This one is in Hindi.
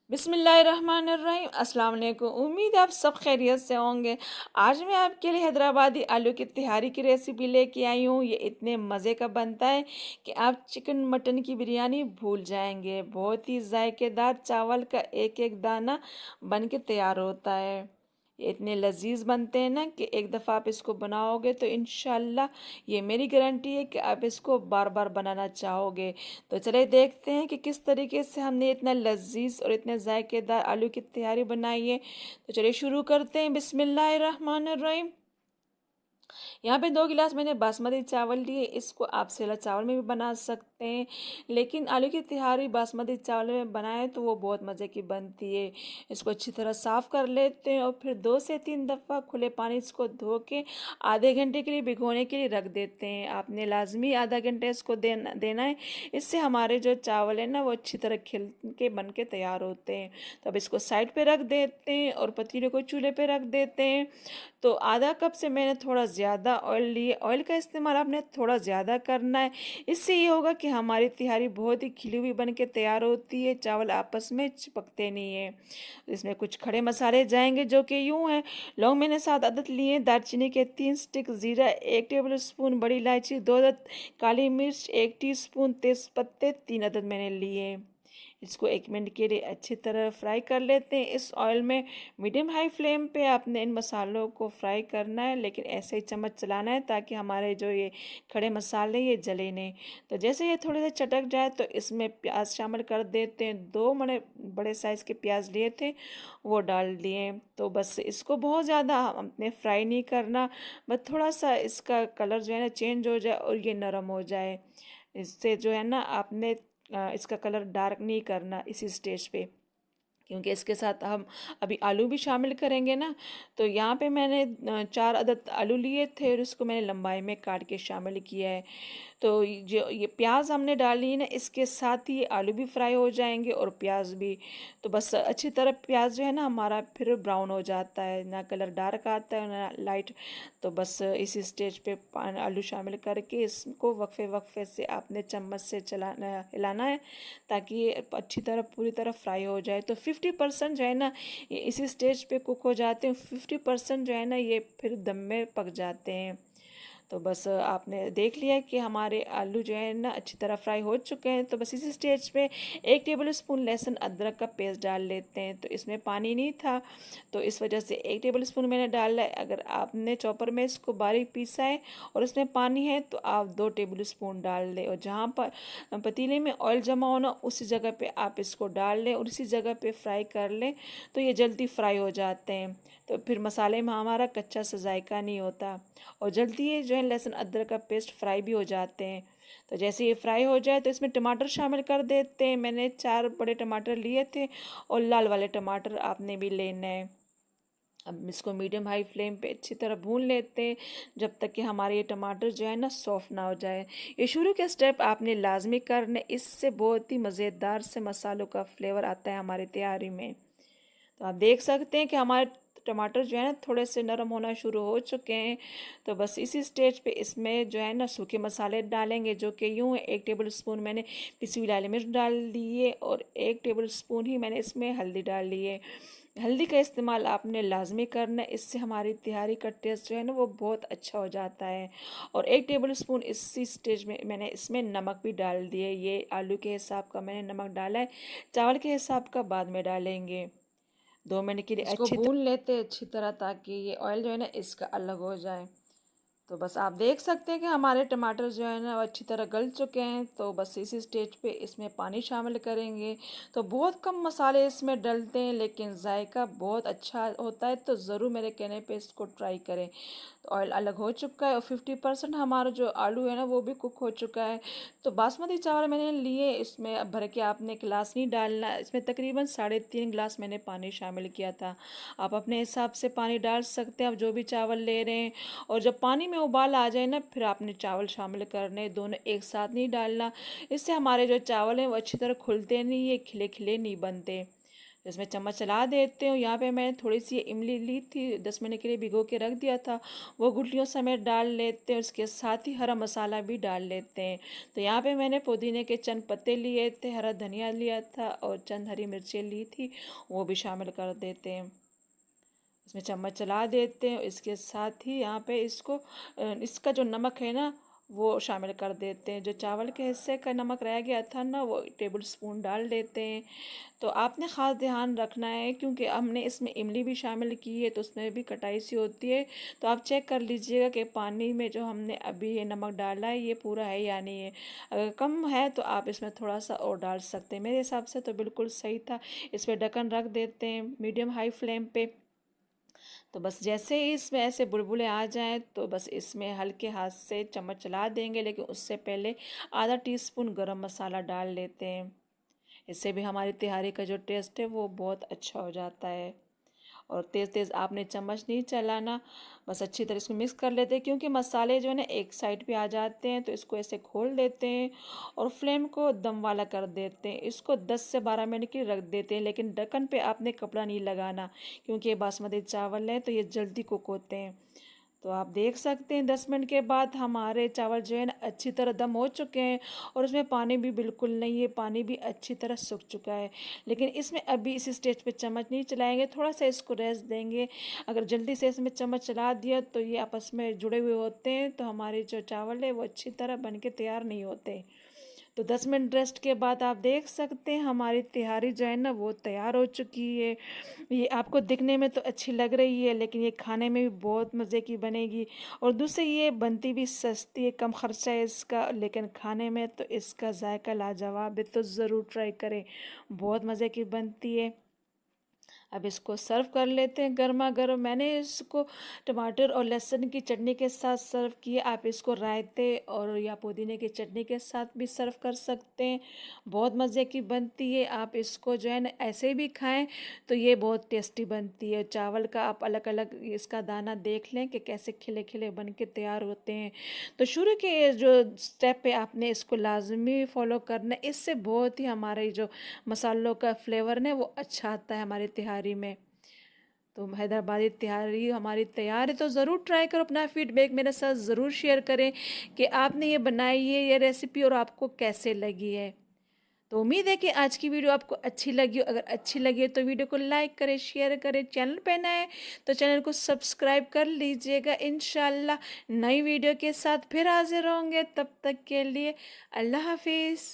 बिस्मिल्लाहिर्रहमानिर्रहीम। अस्सलाम वालेकुम। उम्मीद है आप सब खैरियत से होंगे। आज मैं आपके लिए हैदराबादी आलू की तिहारी की रेसिपी लेके आई हूँ। ये इतने मज़े का बनता है कि आप चिकन मटन की बिरयानी भूल जाएंगे। बहुत ही जायकेदार चावल का एक एक दाना बन के तैयार होता है। ये इतने लजीज बनते हैं ना कि एक दफ़ा आप इसको बनाओगे तो इंशाल्लाह ये मेरी गारंटी है कि आप इसको बार बार बनाना चाहोगे। तो चलिए देखते हैं कि किस तरीके से हमने इतना लजीज और इतने जायकेदार आलू की तैयारी बनाई है। तो चलिए शुरू करते हैं। बिस्मिल्लाहिर्रहमानिर्रहीम। यहाँ पे 2 गिलास मैंने बासमती चावल लिए। इसको आप सेला चावल में भी बना सकते हैं, लेकिन आलू की तिहारी बासमती चावल में बनाएं तो वो बहुत मज़े की बनती है। इसको अच्छी तरह साफ़ कर लेते हैं और फिर 2 से 3 दफ़ा खुले पानी इसको धो के आधे घंटे के लिए भिगोने के लिए रख देते हैं। आपने लाजमी आधा घंटे इसको देना है। इससे हमारे जो चावल है ना वो अच्छी तरह खिल के बन के तैयार होते हैं। तो अब इसको साइड पे रख देते हैं और पतीले को चूल्हे पे रख देते हैं। तो आधा कप से मैंने थोड़ा ज़्यादा ऑयल लिए। ऑयल का इस्तेमाल आपने थोड़ा ज़्यादा करना है। इससे ये होगा कि हमारी तिहारी बहुत ही खिली हुई बन के तैयार होती है, चावल आपस में चिपकते नहीं है। इसमें कुछ खड़े मसाले जाएंगे जो कि यूँ हैं। लौंग मैंने 7 अदद लिए, दालचीनी के 3 स्टिक, ज़ीरा 1 टेबल स्पून, बड़ी इलायची 2 अदद, काली मिर्च 1 टीस्पून, तेज़पत्ते 3 अदद मैंने लिए। इसको 1 मिनट के लिए अच्छी तरह फ्राई कर लेते हैं इस ऑयल में। मीडियम हाई फ्लेम पे आपने इन मसालों को फ्राई करना है, लेकिन ऐसे ही चम्मच चलाना है ताकि हमारे जो ये खड़े मसाले ये जले नहीं। तो जैसे ये थोड़े से चटक जाए तो इसमें प्याज शामिल कर देते हैं। 2 मैंने बड़े साइज़ के प्याज लिए थे, वो डाल दिए। तो बस इसको बहुत ज़्यादा आपने फ्राई नहीं करना, बस थोड़ा सा इसका कलर जो है ना चेंज हो जाए और ये नरम हो जाए। इससे जो है ना आपने इसका कलर डार्क नहीं करना इसी स्टेज पे, क्योंकि इसके साथ हम अभी आलू भी शामिल करेंगे ना। तो यहाँ पे मैंने 4 अदद आलू लिए थे और इसको मैंने लंबाई में काट के शामिल किया है। तो जो ये प्याज हमने डाली है ना, इसके साथ ही ये आलू भी फ्राई हो जाएंगे और प्याज भी। तो बस अच्छी तरह प्याज जो है ना हमारा फिर ब्राउन हो जाता है, ना कलर डार्क आता है ना लाइट। तो बस इसी स्टेज पे आलू शामिल करके इसको वक्फे वक्फे से आपने चम्मच से चलाना हिलाना है ताकि ये अच्छी तरह पूरी तरह फ्राई हो जाए। तो 50% जो है ना ये इसी स्टेज पे कुक हो जाते हैं, 50% जो है ना ये फिर दम में पक जाते हैं। तो बस आपने देख लिया कि हमारे आलू जो है ना अच्छी तरह फ्राई हो चुके हैं। तो बस इसी स्टेज पे 1 टेबल स्पून लहसुन अदरक का पेस्ट डाल लेते हैं। तो इसमें पानी नहीं था, तो इस वजह से 1 टेबल स्पून मैंने डाला है। अगर आपने चॉपर में इसको बारीक पीसा है और इसमें पानी है तो आप 2 टेबल स्पून डाल दें, और जहाँ पर पतीले में ऑयल जमा होना उसी जगह पे आप इसको डाल लें और उसी जगह पे फ्राई कर लें, तो ये जल्दी फ्राई हो जाते हैं। तो फिर मसाले में हमारा कच्चा सा जायका नहीं होता और जल्दी ये जो है लहसुन अदरक का पेस्ट फ्राई भी हो जाते हैं। तो जैसे ये फ्राई हो जाए तो इसमें टमाटर शामिल कर देते हैं। मैंने 4 बड़े टमाटर लिए थे और लाल वाले टमाटर आपने भी लेना है। अब इसको मीडियम हाई फ्लेम पे अच्छी तरह भून लेते हैं जब तक कि हमारे ये टमाटर जो है ना सॉफ्ट ना हो जाए। ये शुरू के स्टेप आपने लाजमी करने, इससे बहुत ही मज़ेदार से मसालों का फ्लेवर आता है हमारी तैयारी में। तो आप देख सकते हैं कि हमारे टमाटर जो है ना थोड़े से नरम होना शुरू हो चुके हैं। तो बस इसी स्टेज पे इसमें जो है ना सूखे मसाले डालेंगे जो कि यूँ है। 1 टेबल स्पून मैंने पिसी हुई लाल मिर्च डाल दी है और 1 टेबल स्पून ही मैंने इसमें हल्दी डाल ली है। हल्दी का इस्तेमाल आपने लाजमी करना है, इससे हमारी तिहारी का टेस्ट जो है ना वो बहुत अच्छा हो जाता है। और 1 टेबल स्पून इसी स्टेज में मैंने इसमें नमक भी डाल दिए। ये आलू के हिसाब का मैंने नमक डाला है, चावल के हिसाब का बाद में डालेंगे। 2 मिनट के लिए इसको भून लेते हैं अच्छी तरह ताकि ये ऑयल जो है ना इसका अलग हो जाए। तो बस आप देख सकते हैं कि हमारे टमाटर जो है ना वो अच्छी तरह गल चुके हैं। तो बस इसी स्टेज पे इसमें पानी शामिल करेंगे। तो बहुत कम मसाले इसमें डलते हैं लेकिन जायका बहुत अच्छा होता है, तो ज़रूर मेरे कहने पे इसको ट्राई करें। तो ऑयल अलग हो चुका है और 50% हमारा जो आलू है ना वो भी कुक हो चुका है। तो बासमती चावल मैंने लिए, इसमें अब भर के आपने गिलास नहीं डालना। इसमें तकरीबन 3.5 गिलास मैंने पानी शामिल किया था। आप अपने हिसाब से पानी डाल सकते हैं आप जो भी चावल ले रहे हैं। और जब पानी में उबाल आ जाए ना फिर आपने चावल शामिल करने, दोनों एक साथ नहीं डालना। इससे हमारे जो चावल हैं वो अच्छी तरह खुलते नहीं, ये खिले खिले नहीं बनते। तो इसमें चम्मच चला देते हूँ। यहाँ पे मैंने थोड़ी सी इमली ली थी, 10 मिनट के लिए भिगो के रख दिया था, वो गुठलियों समेत डाल लेते हैं। उसके साथ ही हरा मसाला भी डाल लेते हैं। तो यहाँ पे मैंने पुदीने के चंद पत्ते लिए थे, हरा धनिया लिया था और चंद हरी मिर्चें ली थी, वो भी शामिल कर देते हैं। इसमें चम्मच चला देते हैं। इसके साथ ही यहाँ पे इसका जो नमक है ना वो शामिल कर देते हैं। जो चावल के हिस्से का नमक रह गया था ना वो टेबल स्पून डाल देते हैं। तो आपने ख़ास ध्यान रखना है क्योंकि हमने इसमें इमली भी शामिल की है तो उसमें भी खटाई सी होती है। तो आप चेक कर लीजिएगा कि पानी में जो हमने अभी ये नमक डाला है ये पूरा है या नहीं है। अगर कम है तो आप इसमें थोड़ा सा और डाल सकते हैं। मेरे हिसाब से तो बिल्कुल सही था। इस पर ढक्कन रख देते हैं मीडियम हाई फ्लेम पे। तो बस जैसे ही इसमें ऐसे बुलबुले आ जाएं तो बस इसमें हल्के हाथ से चम्मच चला देंगे, लेकिन उससे पहले आधा टीस्पून गरम मसाला डाल लेते हैं। इससे भी हमारी तिहारी का जो टेस्ट है वो बहुत अच्छा हो जाता है। और तेज़ तेज़ आपने चम्मच नहीं चलाना, बस अच्छी तरह इसको मिक्स कर लेते हैं क्योंकि मसाले जो है ना एक साइड पे आ जाते हैं। तो इसको ऐसे खोल देते हैं और फ्लेम को दम वाला कर देते हैं। इसको 10 से 12 मिनट की रख देते हैं, लेकिन ढक्कन पे आपने कपड़ा नहीं लगाना क्योंकि ये बासमती चावल है तो ये जल्दी कुक होते हैं। तो आप देख सकते हैं 10 मिनट के बाद हमारे चावल जो है ना अच्छी तरह दम हो चुके हैं और उसमें पानी भी बिल्कुल नहीं है, पानी भी अच्छी तरह सूख चुका है। लेकिन इसमें अभी इस स्टेज पे चम्मच नहीं चलाएंगे, थोड़ा सा इसको रेस्ट देंगे। अगर जल्दी से इसमें चम्मच चला दिया तो ये आपस में जुड़े हुए होते हैं तो हमारे जो चावल है वो अच्छी तरह बन के तैयार नहीं होते। तो 10 मिनट रेस्ट के बाद आप देख सकते हैं हमारी तिहारी जो है ना वो तैयार हो चुकी है। ये आपको दिखने में तो अच्छी लग रही है लेकिन ये खाने में भी बहुत मज़े की बनेगी। और दूसरी ये बनती भी सस्ती है, कम खर्चा है इसका, लेकिन खाने में तो इसका जायका लाजवाब है। तो ज़रूर ट्राई करें, बहुत मज़े की बनती है। अब इसको सर्व कर लेते हैं गर्मा गर्म। मैंने इसको टमाटर और लहसुन की चटनी के साथ सर्व किया। आप इसको रायते और या पुदीने की चटनी के साथ भी सर्व कर सकते हैं, बहुत मज़े की बनती है। आप इसको जो है ना ऐसे भी खाएं तो ये बहुत टेस्टी बनती है। चावल का आप अलग अलग इसका दाना देख लें कि कैसे खिले खिले बन के तैयार होते हैं। तो शुरू के ये जो स्टेप है आपने इसको लाजमी फॉलो करना है, इससे बहुत ही हमारे जो मसालों का फ्लेवर है वो अच्छा आता है हमारे तिहारी में। तो हैदराबादी तिहारी हमारी तैयार है, तो ज़रूर ट्राई करो। अपना फीडबैक मेरे साथ ज़रूर शेयर करें कि आपने ये बनाई है ये रेसिपी और आपको कैसे लगी है। तो उम्मीद है कि आज की वीडियो आपको अच्छी लगी हो। अगर अच्छी लगी है तो वीडियो को लाइक करें, शेयर करें। चैनल पे नए हैं तो चैनल को सब्सक्राइब कर लीजिएगा। इंशाल्लाह नई वीडियो के साथ फिर हाजिर होंगे, तब तक के लिए अल्लाह हाफिज़।